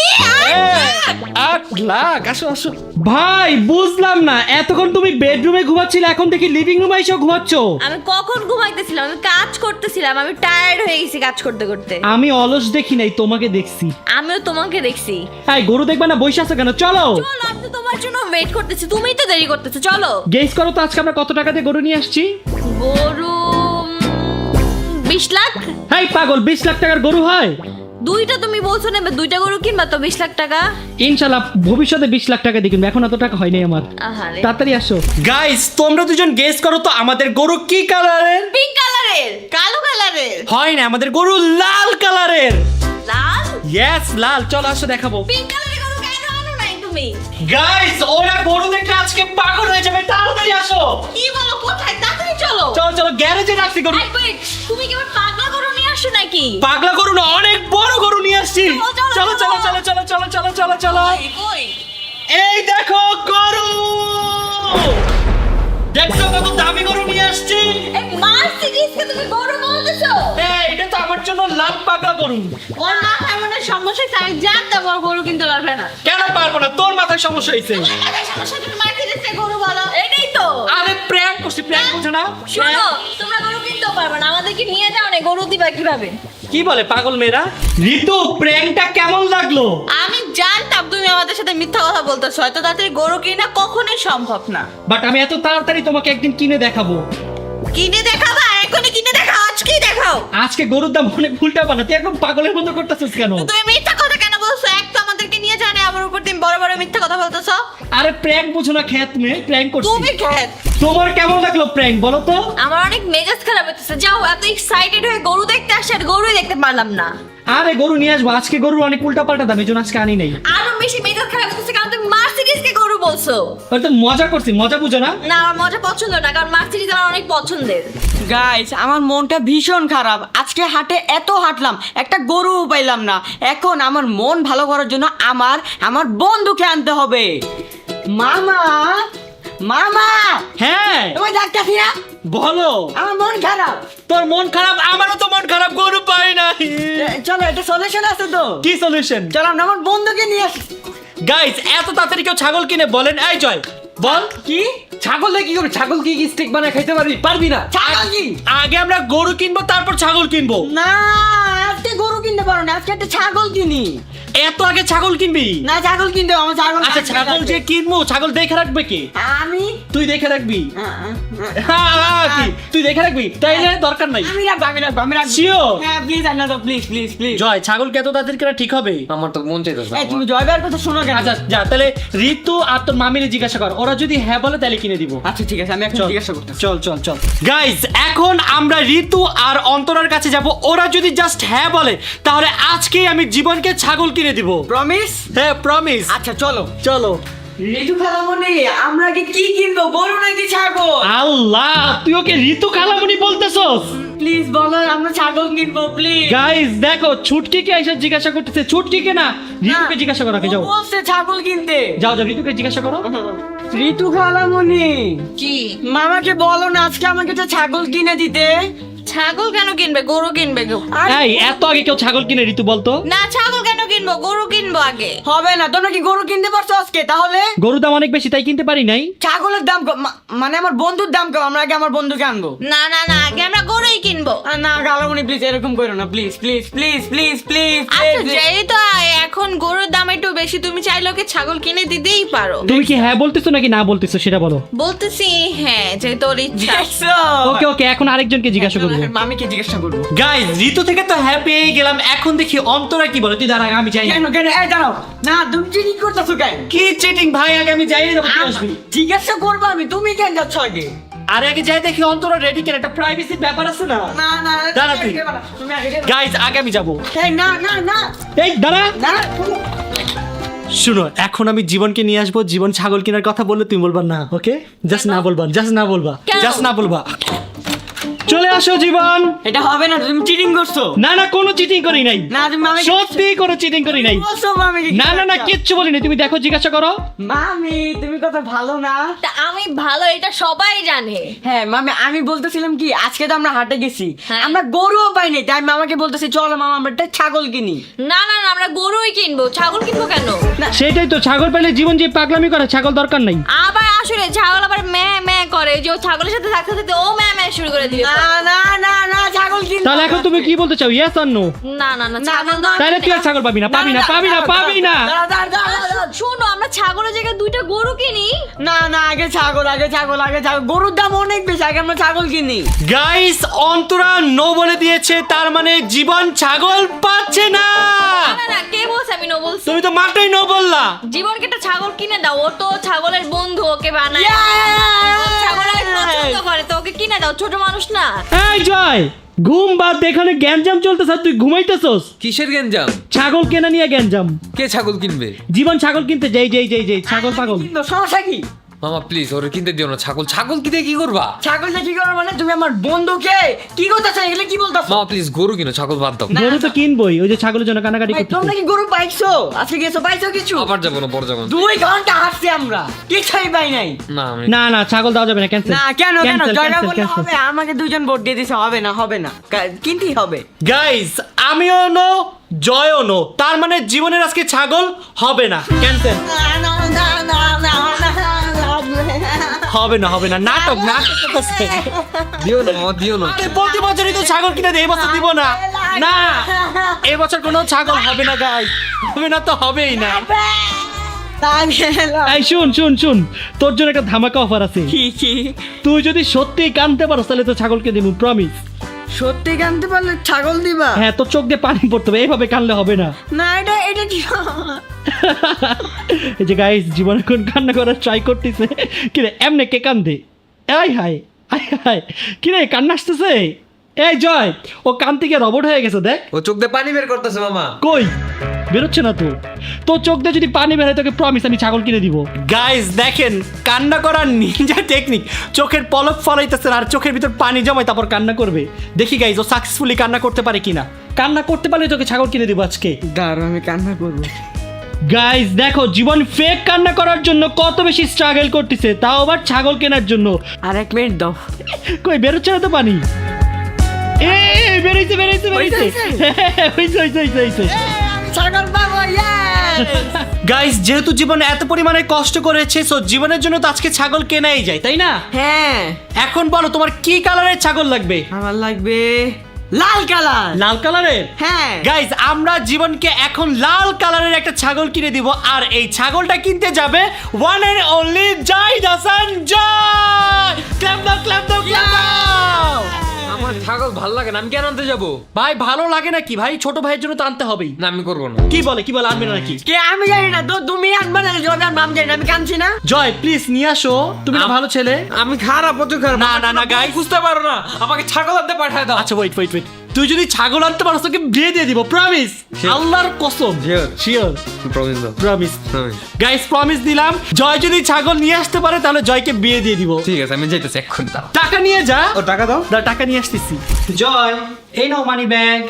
8 লাখ। আসো আসো ভাই, বুঝলাম না এতক্ষণ তুমি বেডরুমে ঘুমাচ্ছিলে, এখন দেখি লিভিং রুমে এসে ঘুমাচ্ছ। আমি কখন ঘুমাইতেছিলাম? আমি কাজ করতেছিলাম, আমি টায়ার্ড হয়ে গেছি কাজ করতে করতে। আমি অলস দেখি নাই, তোমাকে দেখছি। আমিও তোমাকে দেখছি। এই গরু দেখবে না, বসে আছো কেন? চলো। চলো, আমি তো তোমার জন্য ওয়েট করতেছি, তুমিই তো দেরি করতেছো। চলো। গেস করো তো আজকে আমরা কত টাকা দিয়ে গরু নিয়ে আসছি? গরু 20 লাখ। হাই পাগল, 20 লাখ টাকার গরু হয়? দুইটা তুমি বলছো না, দুইটা গরু কিনবা তো 20 লাখ টাকা। ইনশাআল্লাহ ভবিষ্যতে 20 লাখ টাকা দিয়ে কিনবো, এখন এত টাকা হয় নাই আমার। আহারে, তাড়াতাড়ি আসো। গাইস, তোমরা দুজন গেস করো তো আমাদের গরু কি কালারের? পিঙ্ক কালারের। কালো কালারের? হয় না, আমাদের গরু লাল কালারের। লাল? ইয়েস, লাল। চলো আসো দেখাবো। পিঙ্ক কালারের গরু কেন আনো নাই তুমি? গাইস, ওরা গরু দেখে আজকে পাগল হয়ে যাবে, তাড়াতাড়ি আসো। কি বলো? কোথায়? তাড়াতাড়ি চলো। চলো চলো, গ্যারেজে রাখছি গরু। এই wait, তুমি কি আবার পাগলা গরু নিয়ে আসছো নাকি? পাগলা গরু না, অনেক বড় গরু নিয়ে আসছি। চলো, চলো চলো, চলো চলো চলো চলো চলো চলো চলো। কই? এই দেখো গরু, দেখছো কত দামি গরু নিয়ে আসছি। এই মার্সিডিজকে তুমি গরু বলতেছো? এই, এটা তো আমার জন্য লাল পাগলা গরু। ওর মাথায় মনে হয় সমস্যা আছে, আমি জানতাম ওর গরু কিনতে পারবে না। কেন পারবো না? তোর মাথায় সমস্যা হয়েছে। সমস্যা তুমি মার্কেটে গরু বলো। এটাই তো। আরে প্র্যাঙ্ক করছি, প্র্যাঙ্ক করছো না? শোনো, তোমরা গরু কিনতেও পারবে না, আমাদেরকে নিয়ে যাও না, গরু দিবা কিভাবে? কি বলে পাগল মেয়েরা? ঋতু, প্র্যাঙ্কটা কেমন লাগলো? আমি জানতাম তুমি আমাদের সাথে মিথ্যা কথা বলতেছো, হয়তো তাড়াতাড়ি গরু কিনা কখনোই সম্ভব না। বাট আমি এত তাড়াতাড়ি তোমাকে একদিন কিনে দেখাবো। কিনে দেখাবা? এখনই কিনে দেখাও, আজকেই দেখাও। আজকে গরুর দাম অনেক উল্টা পাল্টা, তুই একদম পাগলের মতো করতেছিস কেন? তুমি মিথ্যা কথা কেন বলছো? এক তো আমাদেরকে নিয়ে জানে, আমার উপর তুমি বড় বড় মিথ্যা কথা বলতেছো। আরে প্র্যাঙ্ক বুঝো না, খেত মে প্র্যাঙ্ক করছি। তুমি খেত। তোমার কেমন লাগলো প্র্যাঙ্ক বলো তো? আমার অনেক মেজাজ খারাপ হচ্ছে, যাও, এত এক্সাইটেড হয়ে গরু দেখতে আসছে আর গরুই দেখতে পারলাম না। আরে গরু নিয়ে আসবো, আজকে গরুর অনেক উল্টা পাল্টা দাম, এই জন্য আজকে আনি নাই। আরো বেশি মেজাজ খারাপ হচ্ছে কারণ তুমি মার্সিডিজকে গরু বলছো। হয়তো মজা করছি, মজা বুঝো না? না, আমার মজা পছন্দ না, কারণ মার্সিডিজ আমার অনেক পছন্দের। গাইস আমার মনটা ভীষণ খারাপ, আজকে হাটে এত হাঁটলাম একটা গরু পাইলাম না। এখন আমার মন ভালো করার জন্য আমার বন্ধুকে আনতে হবে। মামা, মামা, হ্যাঁ তোমার ডাক্তার না? বলো। আমার মন খারাপ। তোর মন খারাপ, আমারও তো মন খারাপ, গরু পাই না। চলো একটা সলিউশন আছে তো। কি সলিউশন? চলো আমরা আমার বন্ধুকে নিয়ে আসি। গাইস এত তাড়াতাড়ি কেউ ছাগল কিনে বলেন? এই জয় বল। কি ছাগল দিয়ে কি করবি? ছাগল কি স্টেক বানায় খাইতে পারবি? পারবি না। ছাগল কি? আগে আমরা গরু কিনবো, তারপর ছাগল কিনবো। না, আজকে গরু কিনতে পারো না, আজকে একটা ছাগল কিনি। এত আগে ছাগল কিনবি? না ছাগল কিনতে হবে, আমার ছাগল। আচ্ছা ছাগল যে কিনবো, ছাগল দেখে রাখবে কে? আমি তুই দেখে রাখবি? আহ, কি? তুই দেখে রাখবি? তাইলে দরকার নাই। আমি রাখবো, আমি রাখবো, আমি রাখবো। Sure? হ্যাঁ প্লিজ আন্না দাও, প্লিজ প্লিজ প্লিজ। জয়, ছাগল কে এত তাড়াতাড়ি কেনা ঠিক হবে? আমার তো মন চাইতেছে এই তুমি জয়বার কথা শোনো কেন? আচ্ছা যা, তাহলে ঋতু আর তোর মামিরে জিজ্ঞাসা কর, ওরা যদি হ্যাঁ বলে তাহলে কিনে দিব। আচ্ছা ঠিক আছে, আমি এখন চল জিজ্ঞাসা করতেছি। চল চল চল গাইস, এখন আমরা ঋতু আর অন্তরার কাছে যাব, ওরা যদি জাস্ট হ্যাঁ বলে তাহলে আজকেই আমি জীবনকে ছাগল কিনে দিব। প্রমিস? হ্যাঁ প্রমিস। আচ্ছা চলো। চলো। ঋতু খালামণি, আমরা কি কিনবো, গরু নাকি ছাগল? আল্লাহ, তুই ওকে ঋতু খালামণি বলতেছস? প্লিজ বলো, আমরা ছাগল কিনবো প্লিজ। গাইস দেখো, ছুটকিকে এসে জিজ্ঞাসা করতেছে, ছুটকিকে না, ঋতুকে জিজ্ঞাসা করো। যাও বলছে ছাগল কিনতে। যাও যাও, ঋতুকে জিজ্ঞাসা করো। ঋতু খালামণি, কি? মামাকে বলো না আজকে আমাকে একটা ছাগল কিনে দিতে। ছাগল কেন কিনবে? গরু কিনবে গো। এই এত আগে কেউ ছাগল কিনে ঋতু বলতো? না, ছাগল কেন কিনবো? গরু কিনবো আগে। হবে না, তোমরা কি গরু কিনতে পারছো আজকে? তাহলে গরুর দাম অনেক বেশি, তাই কিনতে পারি নাই। ছাগলের দাম কম, মানে আমার বন্ধুর দাম কম, আমরা আগে আমার বন্ধুকে আনবো। না না না, আগে আমরা গরুই কিনবো। না খালামণি প্লিজ এরকম করো না, please please please please please. আচ্ছা যেহেতু এখন গরুর দাম একটু বেশি, তুমি চাইলে ওকে ছাগল কিনে দিতেই পারো। তুমি কি হ্যাঁ বলতেছো নাকি না বলতেছো সেটা বলো। বলতেছি হ্যাঁ, যেহেতু ওর ইচ্ছা। ওকে ওকে, এখন আরেকজনকে জিজ্ঞাসা করবো। মামিকে জিজ্ঞাসা করবো। গাইস ঋতু থেকে তো হ্যাঁ পেয়ে গেলাম, এখন দেখি অন্তরা কি বলে। তুই দাঁড়া, আমি যাই। কেন কেন? এই দাঁড়াও না, তুমি চিনি করতেছো কেন? কি চিটিং ভাই, আগে আমি যাই না, তুই আসবি। জিজ্ঞাসা করবো আমি, তুমি কেন যাচ্ছ আগে? আরে আগে যাই দেখি অন্তরা রেডি কেন, একটা প্রাইভেসির ব্যাপার আছে না। না না দাঁড়া তুই। তুমি আগে যাও। গাইস আগে আমি যাবো। এই না না না এই দাঁড়া। না। শুনো, এখন আমি জীবনকে নিয়ে আসবো, জীবন ছাগল কেনার কথা বললে তুমি বলবা না, ওকে? জাস্ট না বলবা, জাস্ট না বলবা, কেন? জাস্ট না বলবা। চলে আসো জীবন। এটা হবে না, তুমি চিটিং করছো। না না, কোনো চিটিং করি নাই, না তুমি মামি সত্যি কোনো চিটিং করি নাই। বলছো মামি। না না না, কিচ্ছু বলিনি, তুমি দেখো জিজ্ঞাসা করো। মামি তুমি কত ভালো না? তা আমি ভালো, এটা সবাই জানে। হ্যাঁ মামি, আমি বলতেছিলাম কি আজকে তো আমরা হাটে গেছি, হ্যাঁ। আমরা গরুও পাইনি, তাই মামাকে বলতেছি চলো মামা আমরা একটা ছাগল কিনি। না না না, আমরা গরুই কিনবো, ছাগল কিনবো কেন? সেটাই তো, ছাগল পেলে জীবন যে পাগলামি করে, ছাগল দরকার নাই। আবার আসলে ছাগল আবার ম্যা ম্যা করে, যে ও ছাগলের সাথে থাকতে থাকতে ও ম্যা ম্যা শুরু করে দিবে। না না না না ছাগল কিনবো। তাহলে এখন তুমি কি বলতে চাও, ইয়েস আর নো? না না না, ছাগল না, দরকার তাহলে তুই আর নেই। ছাগল পাবি না, পাবি না, পাবি না, পাবি না। শোনো, আমরা ছাগলের জায়গায় দুইটা গরু কিনি। না না আগে ছাগল, আগে ছাগল, আগে ছাগল, গরুর দাম অনেক বেশি, আগে আমরা ছাগল কিনি। গাইস অন্তরা নো বলে দিয়েছে, তার মানে জীবন ছাগল পাচ্ছে না। না না না, কে বলছে আমি নো বলছি? তুমি তো মাত্রই নো বললা। জীবনকে একটা ছাগল কিনে দাও, ও তো ছাগলের বন্ধু, ওকে বানায়। ও ছাগল অনেক পছন্দ করে, তো ওকে কিনে দাও, ছোট মানুষ না। এই জয়, ঘুম বাদ, এখানে গ্যাঞ্জাম চলতেছে, তুই ঘুমাইতেছস? কিসের গেঞ্জাম? ছাগল কেনা নিয়ে গ্যাঞ্জাম। কে ছাগল কিনবে? জীবন ছাগল কিনতে যেই যেই যেই যেই ছাগল পাগল। কিন্তু সমস্যা কি? মামা প্লিজ ওরে কিনতে দিও না ছাগল। ছাগল কিনে কি করবা? ছাগলটা কি করো মানে? তুমি আমার বন্ধুকে কি করতেছো, এগুলো কি বলতেছো? মামা প্লিজ গরু কিনো, ছাগল বাদ দাও। গরু তো কিনবই, ওই যে ছাগলের জন্য কানাকাটি ভাই তোমরা করতেছে। কি গরু পাইছো? আজকে গেছো, পাইছো কিছু? আবার যাবো না, পরে যাবো না। 2 ঘন্টা হাঁটছি আমরা, কিছুই পাই নাই। না আমি না না, ছাগল দেওয়া যাবে না, ক্যান্সেল। না কেন কেন? জয়গা বললে ক্যান্সেল। হবে, আমাকে 2 জন ভোট দিয়ে দিছে, হবে না হবে না, কিনতেই হবে। গাইস আমিও নো, জয়ও নো, তার মানে জীবনের আজকে ছাগল হবে না, ক্যান্সেল। না না না না না না হবে না নাটক করতেছে। দিও না মামা, দিও না। আরে প্রতি বছরই তো ছাগল কিনে দেয়, এবছর দিব না। না এবছর কোনো ছাগল হবে না গাইস, হবে না তো হবেই না। এই শুন তোর জন্য একটা ধামাকা অফার আছে। কি তুই যদি সত্যি কানতে পারো তাহলে তো ছাগলকে দিব, প্রমিস। সত্যি কানতে পারলে ছাগল দিবা? হ্যাঁ, তোর চোখ দিয়ে পানি পড়তে হবে, এইভাবে কানলে হবে না। না এটা কি? এই যে গাইস, জীবন এখন কান্না করার ট্রাই করতেছে। কিরে এমনে কে কান্দে? আয় হায় কিরে কান্না আসতেছে? এই জয়, ও কান থেকে রবট হয়ে গেছে দেখ। ও চোখ দিয়ে পানি বের করতেছে মামা। কই বেরোচ্ছে না তো। তোর চোখ দিয়ে যদি পানি বের হয় তোকে প্রমিস আমি ছাগল কিনে দিব। গাইস দেখেন, কান্না করার নিনজা টেকনিক। চোখের পলক ফলাইতেছে আর চোখের ভিতর পানি জমায়, তারপর কান্না করবে। দেখি গাইস ও সাকসেসফুলি কান্না করতে পারে কিনা। কান্না করতে পারলে তোকে ছাগল কিনে দিব আজকে। দাঁড়াও, আমি কান্না করবো। গাইস দেখো, জীবন ফেক কান্না করার জন্য কত বেশি স্ট্রাগল করতেছে, তাও আবার ছাগল কেনার জন্য। আর 1 মিনিট দাও। কই বেরোচ্ছে না তো পানি। বেরোইছে ছাগল পাবো, গাইস যেহেতু জীবনে এত পরিমাণে কষ্ট করেছে, সো জীবনের জন্য তো আজকে ছাগল কেনাই যায়, তাই না? হ্যাঁ। এখন বলো তোমার কি কালারের ছাগল লাগবে? আমার লাগবে লাল কালার। লাল কালারের? হ্যাঁ। গাইস আমরা জীবনকে এখন লাল কালারের একটা ছাগল কিনে দিব, আর এই ছাগলটা কিনতে যাবে one and only Joy Hasan Joy. Clap দাও। আমার ছাগল ভালো লাগে না, আমি কেন আনতে যাবো? ভাই ভালো লাগে নাকি ভাই? ছোট ভাইয়ের জন্য তো আনতে হবেই। না আমি করবো না। কি বলে আনবে না নাকি? কে আমি জানি না, তো তুমি আনবা না, জয় আর নাম জানি না, আমি কাঁদছি না। জয় প্লিজ নিয়ে আসো, তুমি না ভালো ছেলে। আমি খারাপ, প্রচুর খারাপ। না গাইস, বুঝতে পারো না, আমাকে ছাগল আনতে পাঠায় দাও। আচ্ছা ওয়েট তুই যদি ছাগল আনতে পারো তোকে বিয়ে দিয়ে দিব, প্রমিস। আল্লাহর কসম। শিওর প্রমিস দাও। Promise Promise। গাইস প্রমিস দিলাম, জয় যদি ছাগল নিয়ে আসতে পারে তাহলে জয়কে বিয়ে দিয়ে দিব। ঠিক আছে, আমি যাইতেছি এখন। দাও টাকা নিয়ে যা। ও টাকা দাও। টাকা নিয়ে আসতেছি। জয় এই নাও মানি ব্যাগ।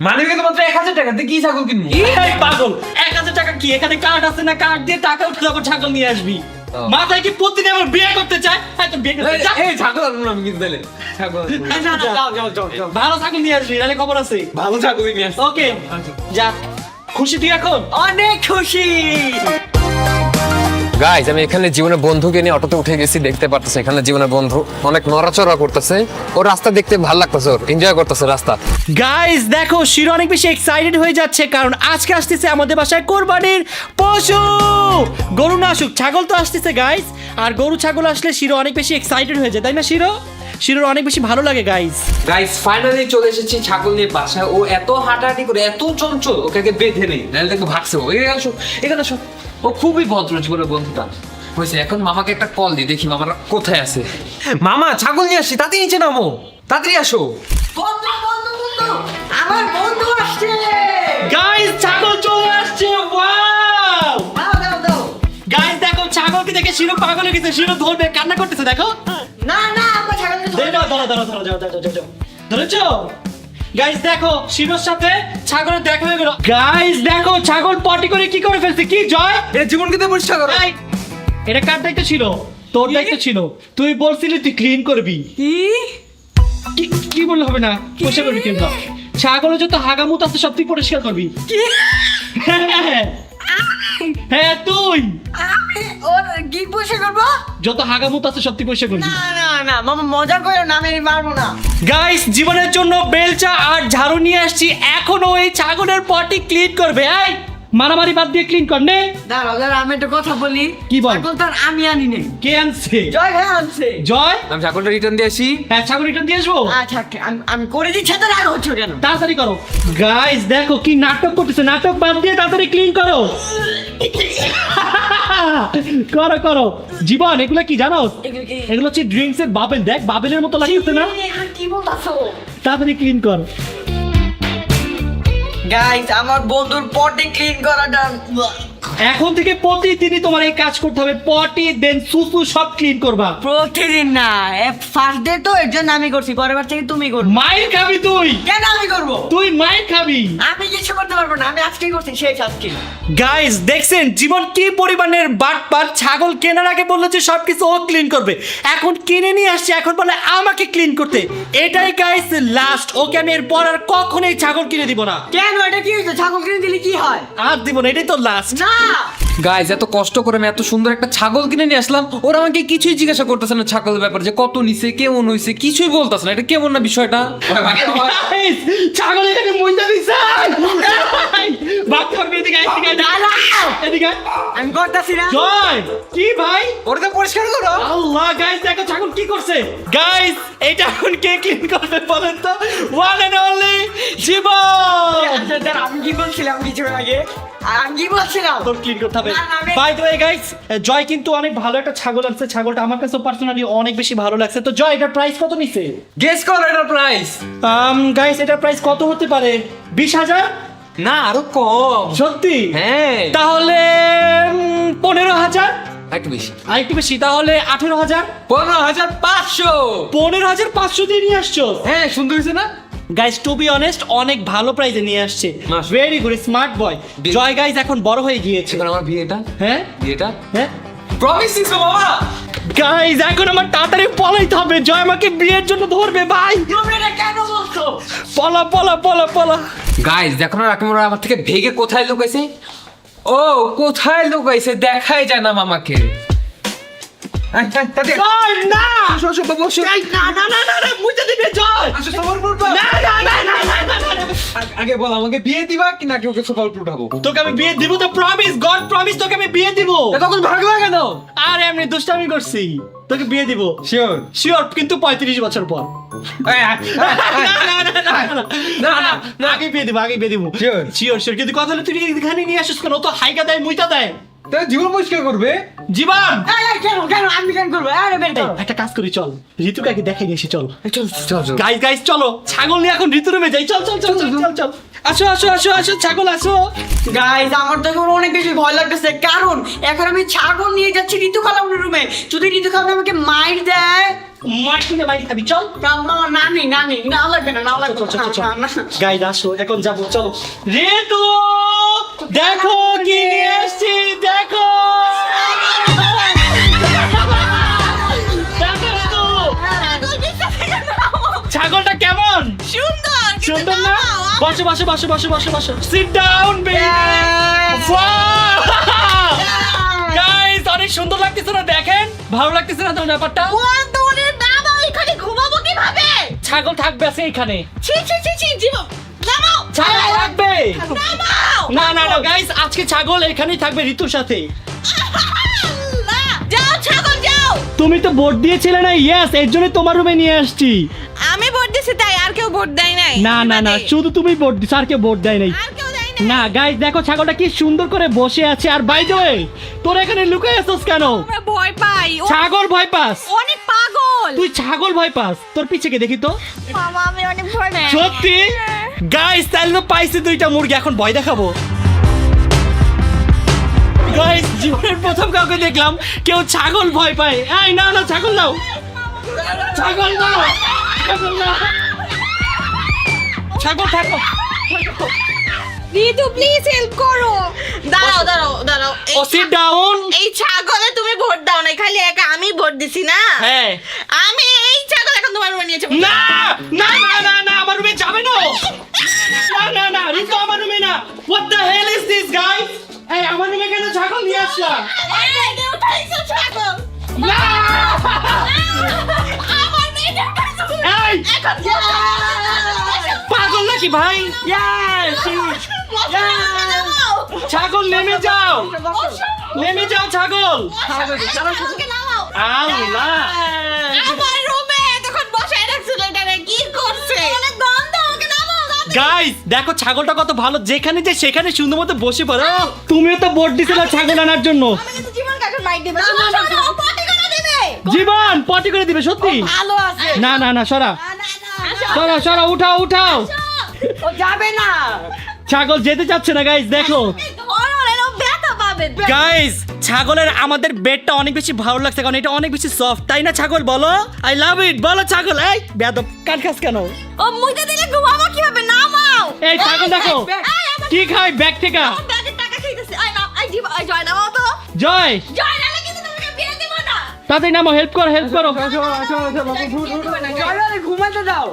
মানে কিন্তু মাত্র 1000 টাকা দিয়ে কি ছাগল কিনবো? এই পাগল, 1000 টাকা কি? এখানে কার্ড আছে না, কার্ড দিয়ে টাকা উঠে যাবো, ছাগল নিয়ে আসবি। মাথায় কি প্রতিদিন আমার বিয়ে করতে চায়? হ্যাঁ তো বিয়ে করতে চায়। এই ছাগল আনবো না আমি কিন্তু তাহলে। ছাগল আনবো না। যাও। ভালো ছাগল নিয়ে আসবি, নাহলে খবর আছে। ভালো ছাগলই নিয়ে আসছি। ওকে যা। খুশি তুই এখন? অনেক খুশি। গাইস আমি এখানে জীবনের বন্ধুকে নিয়ে অটোতে উঠে গেছি, দেখতে পারতেছে এখানে জীবনের বন্ধু অনেক নড়াচড়া করতেছে। ওর রাস্তা দেখতে ভালো লাগতেছে, ওর এনজয় করতেছে রাস্তা। গাইস দেখো, শিরো অনেক বেশি এক্সাইটেড হয়ে যাচ্ছে, কারণ আজকে আসতেছে আমাদের বাসায় কোরবানির পশু। গরু না আসুক, ছাগল তো আসতেছে গাইস। আর গরু ছাগল আসলে শিরো অনেক বেশি এক্সাইটেড হয়ে যায়, তাই না শিরোর অনেক বেশি ভালো লাগে গাইস। গাইস ফাইনালি চলে এসেছি ছাগল নিয়ে বাসায়। ও এত হাঁটাহাঁটি করে, এত চঞ্চল, ওকে আগে বেঁধে নেই, নাহলে দেখো ভাগছে। ও এখানে আসো। ও খুবই ভদ্র জীবনের বন্ধুটা হয়েছে। এখন মামাকে একটা কল দিই, দেখি মামারা কোথায় আছে। মামা ছাগল নিয়ে আসছি, তাড়াতাড়ি নিচে নামো, তাড়াতাড়ি আসো। বন্ধু, আমার বন্ধু আসছে। গাইস ছাগল চলে আসছে, ওয়াও। দাও। গাইস দেখো, ছাগলকে দেখে শিরো পাগল হয়ে গেছে। শিরো ধরবে, কান্না করতেছে, দেখো। না আমার ছাগল যাও। ধরেছো? গাইস দেখো, শিরোর সাথে ছাগলের দেখা হয়ে গেল। গাইস দেখো, ছাগল পটি করে কি করে ফেলছে। কি জয়? এটা জীবনকে দিয়ে পরিষ্কার করো। এই, এটা কার দায়িত্ব ছিল? তোর দায়িত্ব ছিল। তুই বলছিলি তুই ক্লিন করবি। কি বললে হবে না? পরিষ্কার করবি কেন? ছাগলের যত হাগামুত আছে সব তুই পরিষ্কার করবি। হ্যাঁ তুই আমি ওর কি পয়সা করবো? যত হাগামুত আছে সব তুই পরিষ্কার করবি। না মামা মজা করো না, আমি পারবো না। গাইস জীবনের জন্য বেলচা আর ঝাড়ু নিয়ে আসছি, এখনো এই ছাগলের পটি ক্লিন করবে। এই মারামারি বাদ দিয়ে ক্লিন কর নে। দাঁড়াও আমি একটা কথা বলি। কি বল? ছাগল তো আর আমি আনি নাই, কে আনছে? জয় ভাই আনছে। জয়? আমি ছাগলটা রিটার্ন দিয়ে আসি। হ্যাঁ ছাগল রিটার্ন দিয়ে আসবো। আচ্ছা আমি করে দিচ্ছি, তো রাগ হচ্ছে কেন? তাড়াতাড়ি করো। গাইস দেখো কি নাটক করতেছে, নাটক বাদ দিয়ে তাড়াতাড়ি ক্লিন করো। করো। জীবন এগুলো কি জানো? এগুলো হচ্ছে ড্রিঙ্কস এর বাবেল। দেখ বাবেলের মতো লাগছে না? কি বলতাছো? তাড়াতাড়ি ক্লিন কর। গাইস আমার বন্ধুর পটি ক্লিন করাটা এখন থেকে প্রতিদিনই তোমার এই কাজ করতে হবে। পটি দেন সুসু সব ক্লিন করবা। প্রতিদিন না, ফার্স্ট ডে তো এর জন্য আমি করছি, পরের বার থেকে তুমি করবে। মাইর খাবি তুই। কেন আমি করবো? তুই মাইর খাবি। আমি কিছু করতে পারবো না, আমি আজকেই করছি, শেষ আজকে। গাইস দেখছেন জীবন কি পরিমাণের বাটপার। ছাগল কেনার আগে বললো যে সবকিছু ও ক্লিন করবে, এখন কিনে নিয়ে আসছে, এখন বলে আমাকে ক্লিন করতে। এটাই গাইস লাস্ট। ওকে আমি এরপর আর কখনোই ছাগল কিনে দিব না। কেন? এটা কি হয়েছে? ছাগল কিনে দিলে কি হয়? আর দিব না, এটাই তো লাস্ট। না গাইজ এত কষ্ট করে আমি এত সুন্দর একটা ছাগল কিনে নিয়ে আসলাম, ওরা আমাকে কিছুই জিজ্ঞাসা করতেছে না ছাগলের ব্যাপারে, যে কত নিছে কেমন হইছে কিছুই বলতেছে না। এটা কেমন না বিষয়টা? Guys, ছাগল এখানে মইন্দা দিছে। বাপ করবে এদিকে এদিকে এদিকে। আমি করতেছি না। জয় কি ভাই? ওটা পরিষ্কার করো। আল্লাহ গাইস দেখো ছাগল কি করছে। গাইস এটা এখন কে ক্লিন করবে বলেন তো? ওয়ান এন্ড অনলি জীবন। আমি কি বলছিলাম কিছু আগে? আমি কি বলছিলাম? তোর ক্লিন করতে হবে। না, না, আমি- বাই দ্য ওয়ে গাইস, জয় কিন্তু অনেক ভালো একটা ছাগল আনছে। ছাগলটা আমার কাছে পার্সোনালি অনেক বেশি ভালো লাগছে। তো জয় এটার প্রাইস কত নিছে? গেস করো এটার প্রাইস। গাইস এটার প্রাইস কত হতে পারে? 20,000? না আরো কম। সত্যি? হ্যাঁ তাহলে 15,000? একটু বেশি। আর একটু বেশি, তাহলে 18,000? 15,500। 15,500 দিয়ে নিয়ে আসছো? হ্যাঁ সুন্দর হয়েছে না? গাইস টু বি অনেস্ট অনেক ভালো প্রাইজে নিয়ে আসছে। মাস- ভেরি গুড স্মার্ট বয়। জয় গাইস এখন বড় হয়ে গিয়েছে। এবার আমার বিয়েটা হ্যাঁ বিয়েটা হ্যাঁ প্রমিস দিছো বাবা। গাইস এখন আমার তাড়াতাড়ি পলাইতে হবে। জয় আমাকে বিয়ের জন্য ধরবে ভাই। তুমি এটা কেন বলছো? পলা পলা পলা পলা। গাইস দেখো না রাকিম ওরা আমার থেকে ভেগে কোথায় লুকাইছে। ও কোথায় লুকাইছে দেখাই যায় না মামাকে। জয় না এই, না না না না না, মুইতে দিবে জয়। না না না না না, না, না, না। আগে বল আমাকে বিয়ে দিবা কি নাকি ওকে সোফার উপর উঠাবো? তোকে আমি বিয়ে দিব তো প্রমিস, গড প্রমিস তোকে আমি বিয়ে দিব। তখন ভাগলা কেন? আর এমনি দুষ্টামি করছি, তোকে বিয়ে দিব শিওর শিওর, কিন্তু 35 বছর পর। আগে বিয়ে দিব, আগে বিয়ে দিব। Sure. শিওর শিওর, কিন্তু কথা হলো তুই এখানে নিয়ে আসিস কেন? ও তো হাইকা দেয় মুইতা দেয়। জীবন পরিষ্কার করবে। জীবন এই, এই, কেন কেন আমি কেন করবো? আরে বেটা একটা কাজ করি, চল ঋতুকে আগে দেখাই গেছি, চল চল চল চল। গাইস গাইস চলো, ছাগল নিয়ে এখন ঋতু রুমে যাই। চল চল চল চল চল চল, আসো আসো আসো আসো ছাগল আসো। গাইস আমার তো এখন অনেক বেশি ভয় লাগতেছে, কারণ এখন আমি ছাগল নিয়ে যাচ্ছি ঋতু খালামুর রুমে। যদি ঋতু খালাম আমাকে মাইর দেয়, মাটিতে মাইরে খাবি, চল। নানি নানি না লাগবে না, না লাগবে চল, চল, চল। না, না, না। গাইস আসো, এখন যাবো, চলো। ঋতু দেখো কি নিয়ে এসেছি, দেখো। দেখো ঋতু, ছাগলটা কেমন? সুন্দর সুন্দর না? বসো বসো বসো বসো বসো বসো, সিট ডাউন বেবি। গাইস অনেক সুন্দর লাগতেছে না? দেখেন ভালো লাগতেছে না তোমার ব্যাপারটা? বন্ধুরে নামো, এখানে ঘুমাবো কিভাবে? ছাগল থাকবে আছে এখানে, ছি ছি ছি ছি জীবন নামো, ছাগল থাকবে নামো। না না না গাইস, আজকে ছাগল এখানেই থাকবে ঋতুর সাথে। না, যাও ছাগল যাও। তুমি তো ভোট দিয়েছিলে না? ইয়েস, এর জন্য তোমার রুমে নিয়ে আসছি। আমি ভোট দিছি তাই, আর কেউ ভোট দেয় নাই? না না না, শুধু তুমি ভোট দিছো, আর কেউ ভোট দেয় নাই। আর কেউ দেয় নাই? না গাইস দেখো ছাগলটা কি সুন্দর করে বসে আছে। আর বাই দ্য ওয়ে, তোর এখানে লুকিয়ে আছিস কেন? আমরা ভয় পাই, ও ছাগল ভয় পাস? অনেক পাগল। তুই ছাগল ভয় পাস? তোর পিছে কে দেখি তো। মামা আমি অনেক ভয় পাই। সত্যি? গাইস তাহলে তো পাইছি দুইটা মুরগি, এখন ভয় দেখাবো। গাইস জীবনের প্রথম কাউকে দেখলাম কেউ ছাগল ভয় পায়। এই নাও না ছাগল নাও, ছাগল নাও, ছাগল নাও, ছাগল থাকো। রিতু প্লিজ হেল্প করো। দাঁড়াও দাঁড়াও দাঁড়াও, ও সিট ডাউন। এই ছাগলে তুমি ভোট দাও না, খালি একা আমি ভোট দিছি না। হ্যাঁ। আমি এই ছাগল এখন তোমার রুমে নিয়ে যাবো। না না না না না, আমার রুমে যাবে না। না না না রিতু, আমার রুমে না। What the hell is this guys? এই আমার রুমে কেন ছাগল নিয়ে আসলা? এই নে উঠাইছো ছাগল। না আমার মেয়েটা উঠাইছো। এই এখন পাগল নাকি ভাই? ছাগল নেমে যাও, নেমে যাও ছাগল। ছাগলকে নামাও। আল্লাহ আমার রুমে তখন বসায় রাখছিল, এটারে কি করছে? অনেক গন্ধ, ওকে নামাও। গাইস দেখো ছাগলটা কত ভালো, যেখানে যে সেখানে সুন্দর মতো বসে পড়ো। তুমিও তো ভোট দিছিলে ছাগল আনার জন্য। আমি কিন্তু জীবন কাকুর মাইক দেব। ও পটি করে দিবে। জীবন পটি করে দিবে সত্যি? ভালো আছে। না না না সরা, না না সরা সরা, উঠাও উঠাও। ও যাবে না। ছাগল যেতে চাচ্ছে না গাইস, দেখো ব্যথা পাবে। গাইস ছাগলের আমাদের বেডটা অনেক বেশি ভালো লাগছে, কারণ এটা অনেক বেশি সফট, তাই না ছাগল? বলো আই লাভ ইট, বলো ছাগল। এই বেয়াদব কান খাস কেন? ও মুইতে দিলে ঘুমাবো কিভাবে? নামাও। এই ছাগল দেখো কি খাই ব্যাগ থেকে। ব্যাগের টাকা খাইতেছে। আই না, আই জীব, আই জয় নামাও তো। জয় জয় নালে কিন্তু তোমাকে বিয়ে দেব না। তাড়াতাড়ি নামো, হেল্প করো। ঘুমাতে দাও।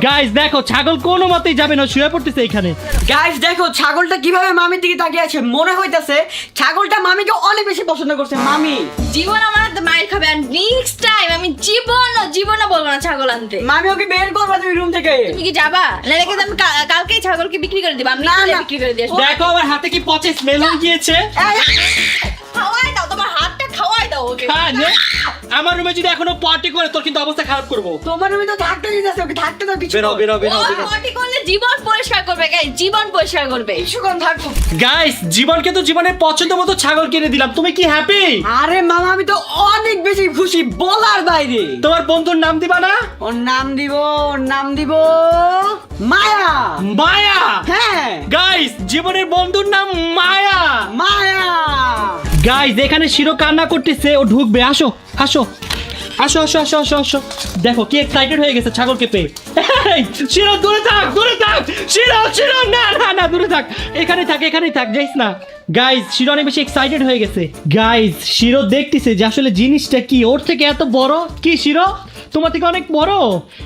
গাইস দেখো ছাগল কোনো মতেই যাবে না, শুয়ে পড়তেছে এখানে। গাইস দেখো ছাগলটা কিভাবে মামির দিকে তাকিয়ে আছে, মনে হইতাছে ছাগলটা মামিকে অনেক বেশি পছন্দ করছে। মামি জীবন আমার হাতে মায়ের খাবে, আর নেক্সট টাইম আমি জীবনও বলবো না ছাগল আনতে। মামি ওকে বের করবা তুমি রুম থেকে। তুমি কি যাবা না? রেখে আমি কালকেই ছাগলকে বিক্রি করে দিব। আমি না, নিজে না। বিক্রি করে দিয়ে আসবো। দেখো আমার হাতে কি পচে স্মেল হয়ে গিয়েছে। খাওয়াই দাও, তোমার হাতটা খাওয়াই দাও ওকে। হ্যাঁ, আমার রুমে যদি এখনো পটি করে তোর কিন্তু অবস্থা খারাপ করবো। তোমার রুমে তো থাকতে দিতেছে, ওকে থাকতে দাও কিছু। বেরো। ও পটি করলে জীবন পরিষ্কার করবে, গাইস জীবন পরিষ্কার করবে। কিছুক্ষণ থাকো। গাইস জীবনকে তো জীবনের পছন্দ মতো ছাগল কিনে দিলাম, তুমি কি হ্যাপি? আরে মামা আমি তো অনেক বেশি খুশি, বলার বাইরে। তোমার বন্ধুর নাম দিবা না? ওর নাম দিব মায়া। মায়া। হ্যাঁ গাইস জীবনের বন্ধুর নাম মায়া। মায়া। গাইস এখানে শিরো কান্না করতেছে, ও ঢুকবে। আসো। দেখো কি এক্সাইটেড হয়ে গেছে ছাগলকে পেয়ে। এই, শিরো দূরে থাক। শিরো না দূরে থাক, এখানেই থাক যাইস না। গাইস শিরো অনেক বেশি এক্সাইটেড হয়ে গেছে। গাইস শিরো দেখতেছে যে আসলে জিনিসটা কি, ওর থেকে এত বড়। কি শিরো তোমার থেকে অনেক বড়?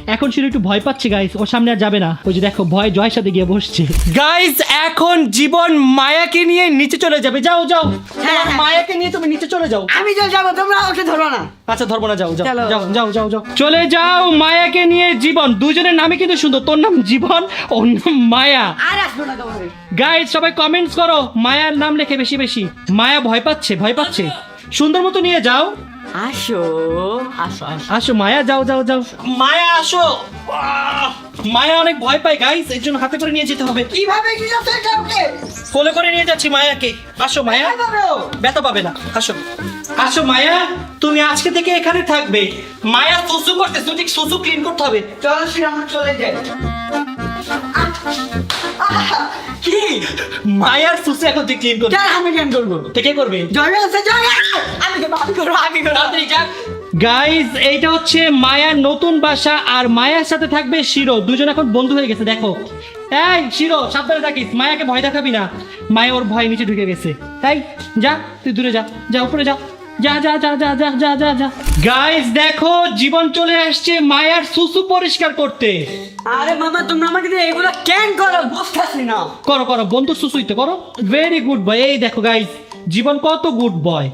এখন শিরো একটু ভয় পাচ্ছে গাইস, ওর সামনে আর যাবে না। ওই যে দেখো ভয় জয়ের সাথে গিয়ে বসছে। গাইস এখন জীবন মায়াকে নিয়ে নিচে চলে যাবে। যাও হ্যাঁ। মায়াকে নিয়ে তুমি নিচে চলে যাও। আমি তো যাবো, তোমরা ওকে ধরো না। আচ্ছা ধরবো না, যাও চলো। যাও চলে যাও মায়াকে নিয়ে। জীবন দুজনের নামই কিন্তু সুন্দর, তোর নাম জীবন, ওর নাম মায়া। আর আসবো না তোমাকে। গাইস সবাই কমেন্টস করো মায়ার নাম লেখে বেশি। মায়া ভয় পাচ্ছে। সুন্দর মতো নিয়ে যাও। আসো। আসো মায়া, যাও মায়া আসো। মায়া অনেক ভয় পায় গাইস, এর জন্য হাতে করে নিয়ে যেতে হবে। কিভাবে কি যাচ্ছে এটা ওকে? কোলে করে নিয়ে যাচ্ছি মায়াকে। আসো মায়া, ব্যথা পাবে না। আসো মায়া, তুমি আজকে থেকে এখানে থাকবে। মায়া সুসু করতেছে, ঠিক সুসু ক্লিন করতে হবে। চলো শ্রীরাম চলে যাই। কি মায়ার সুসু এখন তুই ক্লিন করবি। কেন আমি কেন করবো? কে করবে? জয় আছে জয়। আমি করবো। তাড়াতাড়ি যা। গাইস এইটা হচ্ছে মায়ার নতুন বাসা, আর মায়ার সাথে থাকবে শিরো। দুজন এখন বন্ধু হয়ে গেছে। দেখো এই শিরো সাবধানে থাকিস, মায়াকে ভয় দেখাবি না। মায়া ওর ভয় নিচে ঢুকে গেছে। তাই যা, তুই দূরে যা উপরে যা। গাইস দেখো জীবন চলে আসছে মায়ার সুসু পরিষ্কার করতে। আরে মামা তোমরা আমাকে দিয়ে এগুলো কেন করো বুঝতেছি না। করো বন্ধু সুসুইতে করো। Very good boy. এই দেখো গাইস জীবন কত গুড বয়।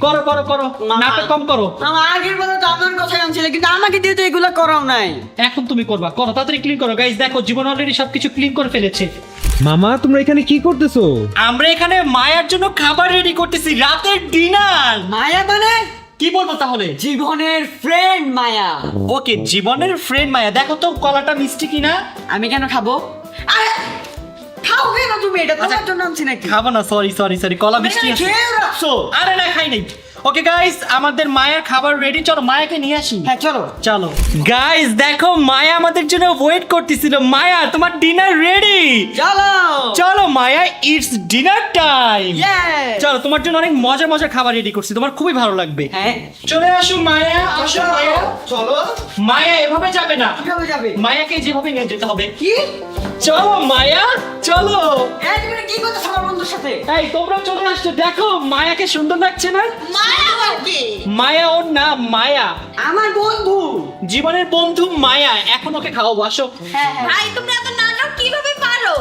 করো নাটক কম করো। আমার আগের বেলা তো আমার কথা আনছিলে, কিন্তু আমাকে দিয়ে তো এগুলো করাও নাই। এখন তুমি করো তাড়াতাড়ি ক্লিন করো। গাইস দেখো জীবন অলরেডি সবকিছু ক্লিন করে ফেলেছে। মামা তোমরা এখানে কি করতেছো? আমরা এখানে মায়ের জন্য খাবার রেডি করতেছি, রাতের ডিনার। মায়া মানে কি বলবো তাহলে? জীবনের ফ্রেন্ড মায়া। ওকে জীবনের ফ্রেন্ড মায়া। দেখো তো কলাটা মিষ্টি কিনা। আমি কেন খাবো? আরে খাও কেন তুমি? এটা তোমার জন্য আনছি নাকি? খাবো না, সরি কলা মিষ্টি আছে। খেয়ে রাখছো? আরে না খাই নাই। ওকে গাইস আমাদের মায়ের খাবার রেডি, চলো মায়াকে নিয়ে আসি। হ্যাঁ চলো। গাইস দেখো মায়া আমাদের জন্য ওয়েট করতেছিল। মায়া তোমার ডিনার রেডি। চলো মায়া, ইটস ডিনার টাইম। চলো তোমার জন্য অনেক মজার খাবার রেডি করছি, তোমার খুবই ভালো লাগবে। হ্যাঁ চলে আসো মায়া, আসো মায়া। চলো। মায়া এভাবে যাবে না, কিভাবে যাবে? মায়াকে যেভাবে নিয়ে যেতে হবে। কি? চলো মায়া চলো। এই তুমি কি করতেছ আমার বন্ধুর সাথে? এই তোমরা চলে আসছো, দেখো মায়াকে সুন্দর লাগছে না? মায়া আবার কি? মায়া ওর নাম মায়া, আমার বন্ধু। জীবনের বন্ধু মায়া। এখন ওকে খাওয়াবো, আসো। ভাই তোমরা এত নাটক কিভাবে পারো?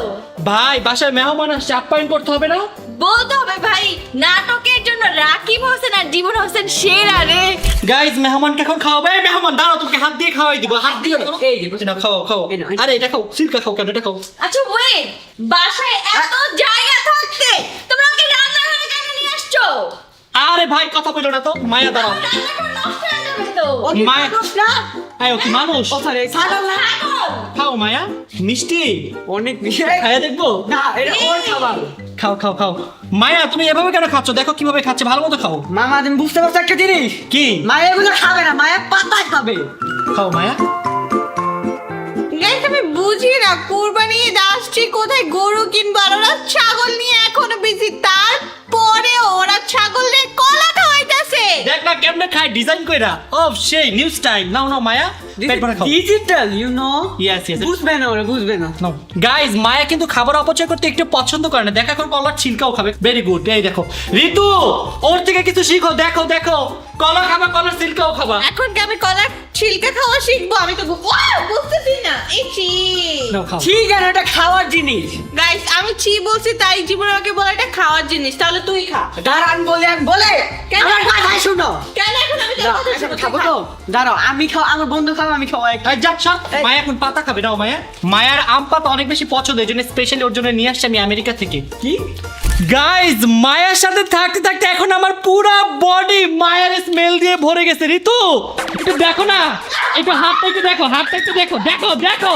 ভাই বাসায় মেহমান আসছে, আপ্যায়ন করতে হবে না? বলতে হবে ভাই, নাটকের জন্য রাকিব হোসেন আর জীবন হোসেন সেরা রে। গাইজ মেহমানকে এখন খাওয়াবে। এই মেহমান দাঁড়াও, তোমাকে হাত দিয়ে খাওয়াই দিব। হাত দিয়ে এই যে, না, খাও। এই নাও। আরে এটা খাও, সিল্কা খাও কেন? এটা খাও। আচ্ছা ওয়েট, বাসায় এত জায়গা থাকতে তোমরা আমাকে রান্নাঘরে কেন নিয়ে আসছো? আরে ভাই কথা বলো না তো। মায়া দাঁড়াও। রান্নাঘর নষ্ট হয়ে যাবে তো। ও কি মায়া- মানুষ না? আয় ও কি মানুষ? ও সরি ছাগল না। ছাগল। খাও মায়া, মিষ্টি অনেক বেশি। খাইয়া দেখবো। না এটা ওর খাবার। খাও। মায়া তুমি এভাবে কেন খাচ্ছ? দেখো কিভাবে খাচ্ছে, ভালো মতো খাও। মামা তুমি বুঝতে পারছো একটা জিনিস? কি? মায়া এগুলো খাবে না, মায়া পাতা খাবে। খাও মায়া। গাইস আমি বুঝি না, কুরবানি ঈদ আসছে, কোথায় গরু কিনবো আর ওরা ছাগল নিয়ে এখনো বিজি, তারপরে ওরা ছাগল নিয়ে কলা খাওয়াইতেছে। দেখ না কেমনে খায় ডিজাইন কইরা। ও সেই নিউজ টাইম। নাও মায়া পেট ভরে খাও digital you know yes yes বুঝবে না ওরা বুঝবে না গাইজ মায়া কিন্তু খাবার অপচয় করতে একটু পছন্দ করে না দেখা এখন কলার ছিলকাও খাবে ভেরি গুড এই দেখো ঋতু ওর থেকে কিছু শিখো দেখো দেখো কলা খাবা কলার ছিলকাও খাবা এখন কি আমি কলার ছিলকা খাওয়া শিখবো? আমি তো বুঝতেছি না। ইচি নাও, খাও। ঠিক আছে এটা খাওয়ার জিনিস গাইস, আমি ছি বলছি তাই জীবনে আমাকে বলে এটা খাওয়ার জিনিস, তাহলে তুই খা। দাঁড়ান বলে এক বলে কেন? আমার কথা শুনো কেন এখন আমি তোর দাঁড়াও, কথা একসাথে শুনতে খাবো খা। তো দাঁড়াও আমি খাও আমার বন্ধু খাও আমি খাও এক এই যাক সব মায়া এখন পাতা খাবে নাও মায়া মায়ার আম পাতা অনেক বেশি পছন্দ এই জন্য স্পেশালি ওর জন্য নিয়ে আসছি আমি আমেরিকা থেকে কি গাইজ মায়ের সাথে থাকতে থাকতে এখন আমার পুরো বডি মায়ের স্মেল দিয়ে ভরে গেছে ঋতু একটু দেখো না একটু হাতটা একটু দেখো হাতটা একটু দেখো দেখো দেখো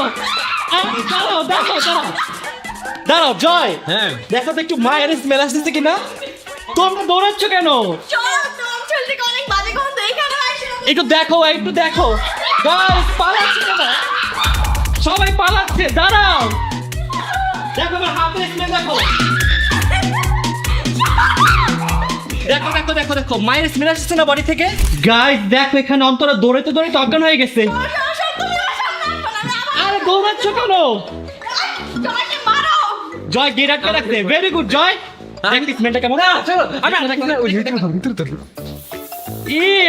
দাঁড়াও দেখো দাঁড়াও জয় হ্যাঁ দেখো তো একটু মায়ের স্মেল আসতেছে কিনা তোমরা দৌড়াচ্ছ কেন চল তোর চল থেকে অনেক বাজে গন্ধ এখানে আসে একটু দেখো গাইজ পালাচ্ছে কেন সবাই পালাচ্ছে দাঁড়াও দেখো আমার হাতের স্মেল দেখো দেখো দেখো দেখো দেখো মায়ের স্মেল আসছে না বডি থেকে গাইস দেখো এখানে অন্তরা দৌড়াতে দৌড়াতে অজ্ঞান হয়ে গেছে আরে দৌড়াচ্ছ কেন তোমাকে মারো জয় গেট আটকে রাখছে ভেরি গুড জয় দেখ স্মেলটা কেমন চলো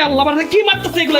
আল্লাহ আমার কি মারতেছে এগুলো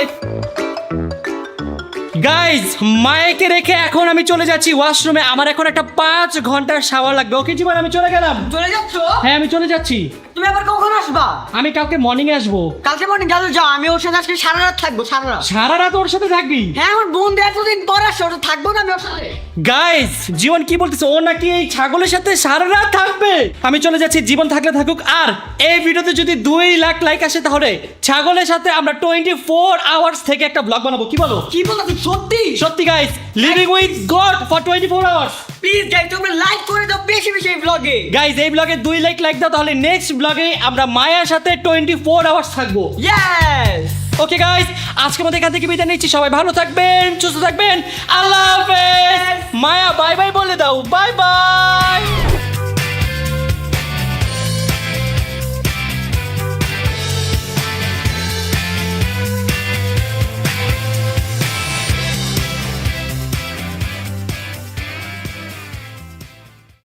গাইজ মায়েকে রেখে এখন আমি চলে যাচ্ছি ওয়াশরুমে আমার এখন একটা 5 ঘন্টার শাওয়ার লাগবে ওকে জীবন আমি চলে গেলাম চলে যাচ্ছ হ্যাঁ আমি চলে যাচ্ছি তুমি আবার কখন আসবা আমি কালকে মর্নিং এ আসবো কালকে মর্নিং গেলে যাও আমি ওর সাথে আজকে সারা রাত থাকবো সারা রাত সারা রাত ওর সাথে থাকবি হ্যাঁ আমার বন্ধু এতদিন পর আসছে ওটা থাকবো না আমি ওর সাথে গাইস জীবন কি বলতেছে ও নাকি এই ছাগলের সাথে সারা রাত থাকবে আমি চলে যাচ্ছি জীবন থাকলে থাকুক আর এই ভিডিওতে যদি 2 লাখ লাইক আসে তাহলে ছাগলের সাথে আমরা 24 আওয়ার্স থেকে একটা ব্লগ বানাবো কি বলো কি বলো তুমি সত্যি সত্যি guys living with god for 24 hours please guys তোমরা লাইক করে দাও বেশি বেশি এই ব্লগে গাইস এই ব্লগে 2 লাইক দাও তাহলে নেক্সট ব্লগে আমরা মায়ার সাথে 24 আওয়ার্স থাকবো ইয়েস ওকে গাইস আজকের মতো এখান থেকে বিদায় নিচ্ছি সবাই ভালো থাকবেন সুস্থ থাকবেন আল্লাহ হাফেজ মায়া বাই বাই বলে দাও বাই বাই